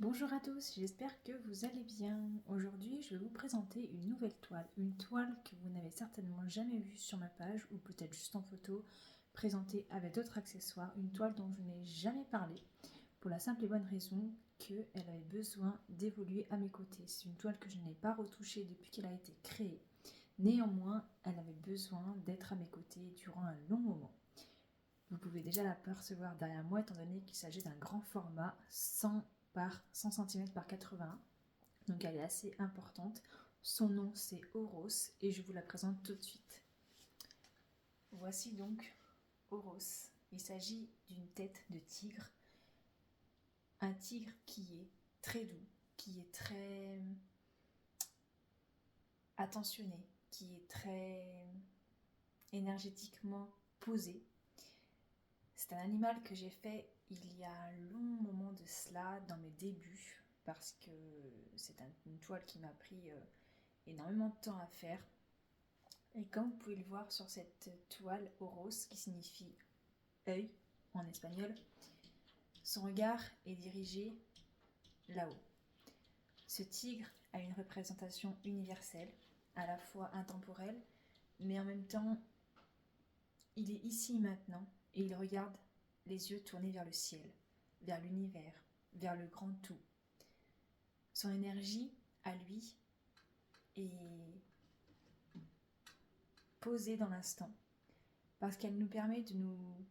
Bonjour à tous, j'espère que vous allez bien. Aujourd'hui, je vais vous présenter une nouvelle toile. Une toile que vous n'avez certainement jamais vue sur ma page ou peut-être juste en photo, présentée avec d'autres accessoires. Une toile dont je n'ai jamais parlé pour la simple et bonne raison qu'elle avait besoin d'évoluer à mes côtés. C'est une toile que je n'ai pas retouchée depuis qu'elle a été créée. Néanmoins, elle avait besoin d'être à mes côtés durant un long moment. Vous pouvez déjà l'apercevoir derrière moi étant donné qu'il s'agit d'un grand format 100 par 100 cm par 80. Donc elle est assez importante. Son nom c'est Oros et je vous la présente tout de suite. Voici donc Oros. Il s'agit d'une tête de tigre. Un tigre qui est très doux, qui est très attentionné, qui est très énergétiquement posé. C'est un animal que j'ai fait il y a un long moment de cela, dans mes débuts, parce que c'est une toile qui m'a pris énormément de temps à faire. Et comme vous pouvez le voir sur cette toile, Oros, qui signifie œil en espagnol, son regard est dirigé là-haut. Ce tigre a une représentation universelle, à la fois intemporelle, mais en même temps, il est ici maintenant et il regarde les yeux tournés vers le ciel, vers l'univers, vers le grand tout. Son énergie, à lui, est posée dans l'instant, parce qu'elle nous permet de nous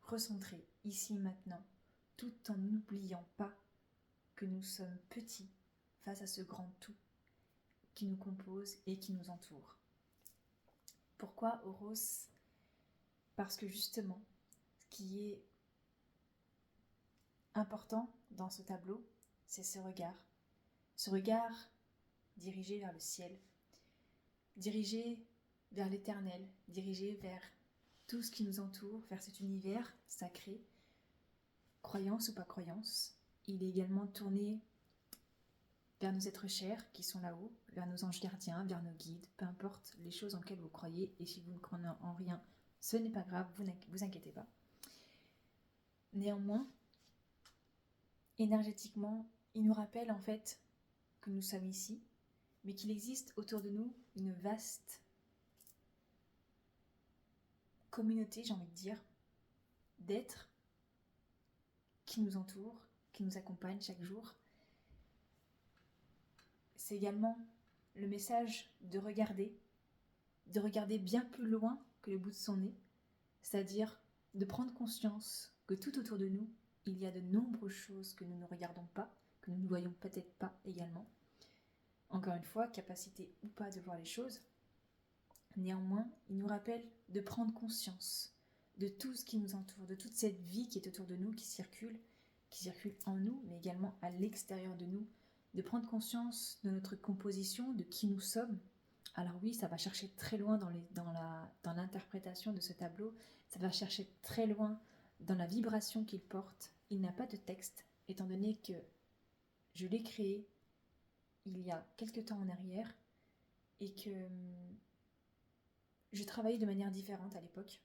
recentrer ici maintenant, tout en n'oubliant pas que nous sommes petits face à ce grand tout qui nous compose et qui nous entoure. Pourquoi Oros ? Parce que justement, ce qui est important dans ce tableau, c'est ce regard dirigé vers le ciel, dirigé vers l'éternel, dirigé vers tout ce qui nous entoure, vers cet univers sacré, croyance ou pas croyance. Il est également tourné vers nos êtres chers qui sont là-haut, vers nos anges gardiens, vers nos guides, peu importe les choses en lesquelles vous croyez, et si vous ne croyez en rien, ce n'est pas grave, vous inquiétez pas. Néanmoins, énergétiquement, il nous rappelle en fait que nous sommes ici, mais qu'il existe autour de nous une vaste communauté, j'ai envie de dire, d'êtres qui nous entourent, qui nous accompagnent chaque jour. C'est également le message de regarder bien plus loin que le bout de son nez, c'est-à-dire de prendre conscience que tout autour de nous, il y a de nombreuses choses que nous ne regardons pas, que nous ne voyons peut-être pas également. Encore une fois, capacité ou pas de voir les choses. Néanmoins, il nous rappelle de prendre conscience de tout ce qui nous entoure, de toute cette vie qui est autour de nous, qui circule en nous, mais également à l'extérieur de nous, de prendre conscience de notre composition, de qui nous sommes. Alors oui, ça va chercher très loin dans l'interprétation de ce tableau, ça va chercher très loin dans la vibration qu'il porte. Il n'a pas de texte, étant donné que je l'ai créé il y a quelques temps en arrière et que je travaillais de manière différente à l'époque.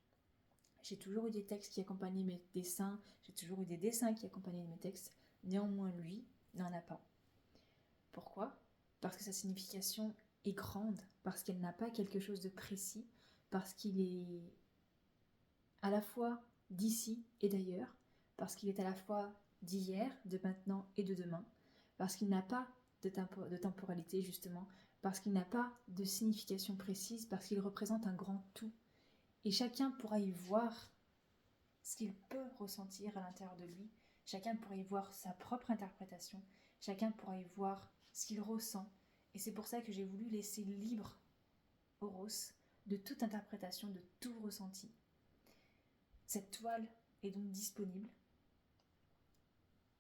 J'ai toujours eu des textes qui accompagnaient mes dessins, j'ai toujours eu des dessins qui accompagnaient mes textes. Néanmoins, lui n'en a pas. Pourquoi ? Parce que sa signification est grande, parce qu'elle n'a pas quelque chose de précis, parce qu'il est à la fois d'ici et d'ailleurs, parce qu'il est à la fois d'hier, de maintenant et de demain, parce qu'il n'a pas de temporalité justement, parce qu'il n'a pas de signification précise, parce qu'il représente un grand tout. Et chacun pourra y voir ce qu'il peut ressentir à l'intérieur de lui, chacun pourra y voir sa propre interprétation, chacun pourra y voir ce qu'il ressent. Et c'est pour ça que j'ai voulu laisser libre Oros de toute interprétation, de tout ressenti. Cette toile est donc disponible.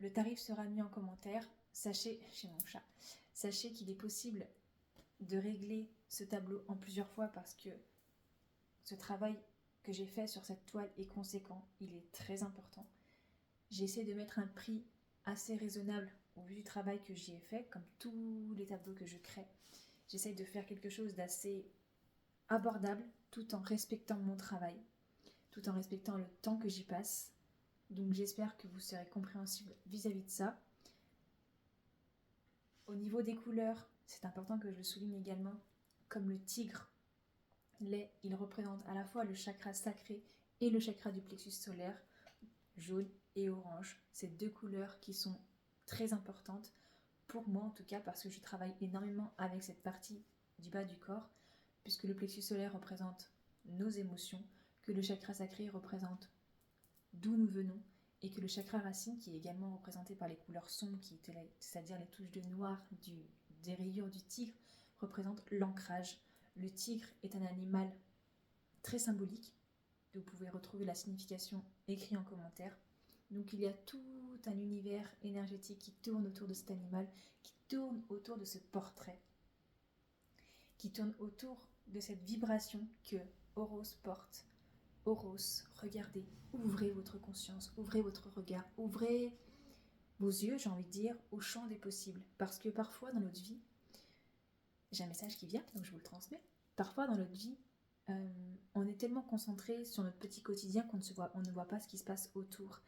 Le tarif sera mis en commentaire. Sachez, chez mon chat, sachez qu'il est possible de régler ce tableau en plusieurs fois parce que ce travail que j'ai fait sur cette toile est conséquent, il est très important. J'ai essayé de mettre un prix assez raisonnable au vu du travail que j'y ai fait, comme tous les tableaux que je crée. J'essaye de faire quelque chose d'assez abordable tout en respectant mon travail, tout en respectant le temps que j'y passe. Donc j'espère que vous serez compréhensible vis-à-vis de ça. Au niveau des couleurs, c'est important que je le souligne également, comme le tigre, il représente à la fois le chakra sacré et le chakra du plexus solaire, jaune et orange. Ces deux couleurs qui sont très importantes pour moi en tout cas, parce que je travaille énormément avec cette partie du bas du corps, puisque le plexus solaire représente nos émotions, que le chakra sacré représente d'où nous venons, et que le chakra racine, qui est également représenté par les couleurs sombres, c'est-à-dire les touches de noir des rayures du tigre, représente l'ancrage. Le tigre est un animal très symbolique. Vous pouvez retrouver la signification écrite en commentaire. Donc il y a tout un univers énergétique qui tourne autour de cet animal, qui tourne autour de ce portrait, qui tourne autour de cette vibration que Horos porte. Horos, regardez, ouvrez votre conscience, ouvrez votre regard, ouvrez vos yeux, j'ai envie de dire, au champ des possibles. Parce que parfois dans notre vie, j'ai un message qui vient, donc je vous le transmets. Parfois dans notre vie, on est tellement concentré sur notre petit quotidien qu'on ne voit pas ce qui se passe autour.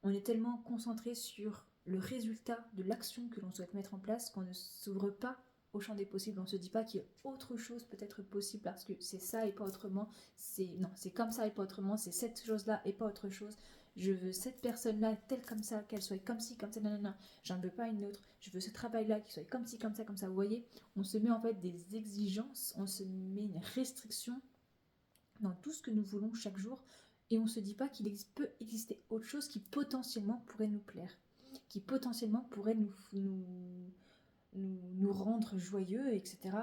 On est tellement concentré sur le résultat de l'action que l'on souhaite mettre en place qu'on ne s'ouvre pas au champ des possibles. On ne se dit pas qu'il y a autre chose peut-être possible parce que c'est ça et pas autrement. C'est comme ça et pas autrement. C'est cette chose-là et pas autre chose. Je veux cette personne-là telle comme ça, qu'elle soit comme ci, comme ça, nanana. J'en veux pas une autre. Je veux ce travail-là qui soit comme ci, comme ça, comme ça. Vous voyez, on se met en fait des exigences, on se met une restriction dans tout ce que nous voulons chaque jour, et on ne se dit pas qu'il peut exister autre chose qui potentiellement pourrait nous plaire, qui potentiellement pourrait nous rendre joyeux, etc.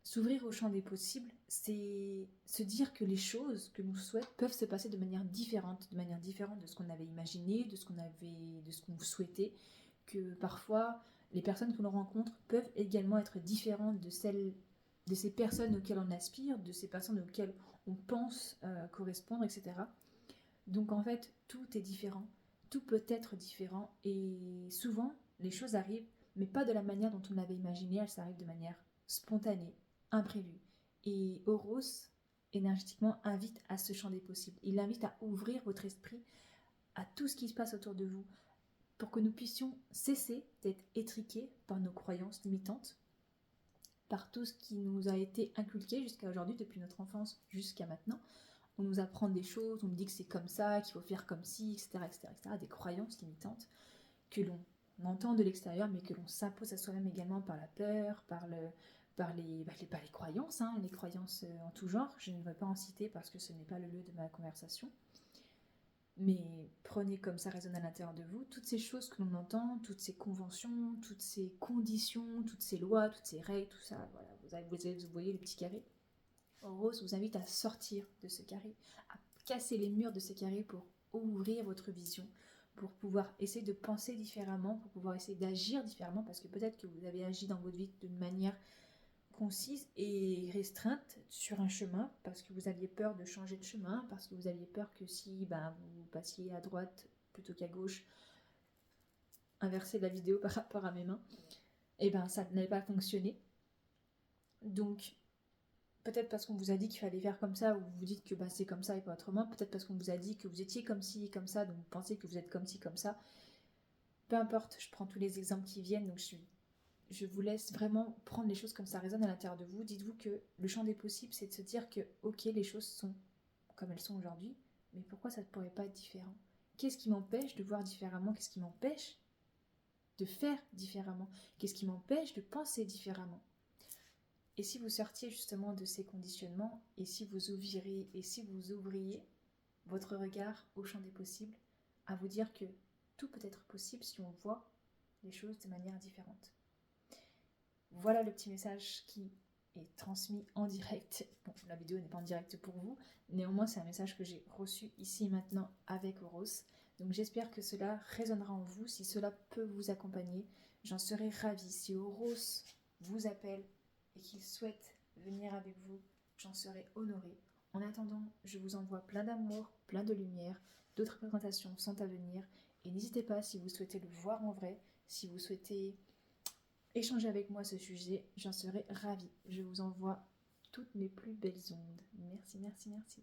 S'ouvrir au champ des possibles, c'est se dire que les choses que l'on souhaite peuvent se passer de manière différente de ce qu'on avait imaginé, de ce qu'on souhaitait, que parfois les personnes que l'on rencontre peuvent également être différentes de ces personnes auxquelles on aspire, de ces personnes auxquelles on pense correspondre, etc. Donc en fait, tout est différent, tout peut être différent, et souvent les choses arrivent, mais pas de la manière dont on avait imaginé, elles arrivent de manière spontanée, imprévue. Et Horos, énergétiquement, invite à ce champ des possibles. Il invite à ouvrir votre esprit à tout ce qui se passe autour de vous, pour que nous puissions cesser d'être étriqués par nos croyances limitantes, par tout ce qui nous a été inculqué jusqu'à aujourd'hui, depuis notre enfance jusqu'à maintenant. On nous apprend des choses, on nous dit que c'est comme ça, qu'il faut faire comme ci, etc., etc., etc., des croyances limitantes que l'on entend de l'extérieur, mais que l'on s'impose à soi-même également par la peur, par les croyances, les croyances en tout genre. Je ne vais pas en citer parce que ce n'est pas le lieu de ma conversation. Mais prenez comme ça résonne à l'intérieur de vous toutes ces choses que l'on entend, toutes ces conventions, toutes ces conditions, toutes ces lois, toutes ces règles, tout ça. Voilà, vous voyez le petit carré. Rose vous invite à sortir de ce carré, à casser les murs de ce carré pour ouvrir votre vision, pour pouvoir essayer de penser différemment, pour pouvoir essayer d'agir différemment, parce que peut-être que vous avez agi dans votre vie d'une manière concise et restreinte sur un chemin, parce que vous aviez peur de changer de chemin, parce que vous aviez peur que si vous passiez à droite plutôt qu'à gauche, inverser la vidéo par rapport à mes mains, et ça n'allait pas fonctionner. Donc peut-être parce qu'on vous a dit qu'il fallait faire comme ça, ou vous vous dites que c'est comme ça et pas autrement, peut-être parce qu'on vous a dit que vous étiez comme ci, comme ça, donc vous pensez que vous êtes comme ci, comme ça. Peu importe, je prends tous les exemples qui viennent, donc je vous laisse vraiment prendre les choses comme ça résonne à l'intérieur de vous. Dites-vous que le champ des possibles, c'est de se dire que, ok, les choses sont comme elles sont aujourd'hui, mais pourquoi ça ne pourrait pas être différent? Qu'est-ce qui m'empêche de voir différemment? Qu'est-ce qui m'empêche de faire différemment? Qu'est-ce qui m'empêche de penser différemment? Et si vous sortiez justement de ces conditionnements, et si vous ouvriez votre regard au champ des possibles, à vous dire que tout peut être possible si on voit les choses de manière différente. Voilà le petit message qui est transmis en direct. Bon, la vidéo n'est pas en direct pour vous, néanmoins c'est un message que j'ai reçu ici et maintenant avec Horos. Donc j'espère que cela résonnera en vous. Si cela peut vous accompagner, j'en serai ravie. Si Horos vous appelle et qu'il souhaite venir avec vous, j'en serai honorée. En attendant, je vous envoie plein d'amour, plein de lumière. D'autres présentations sont à venir. Et n'hésitez pas, si vous souhaitez le voir en vrai, si vous souhaitez échanger avec moi ce sujet, j'en serai ravie. Je vous envoie toutes mes plus belles ondes. Merci, merci, merci.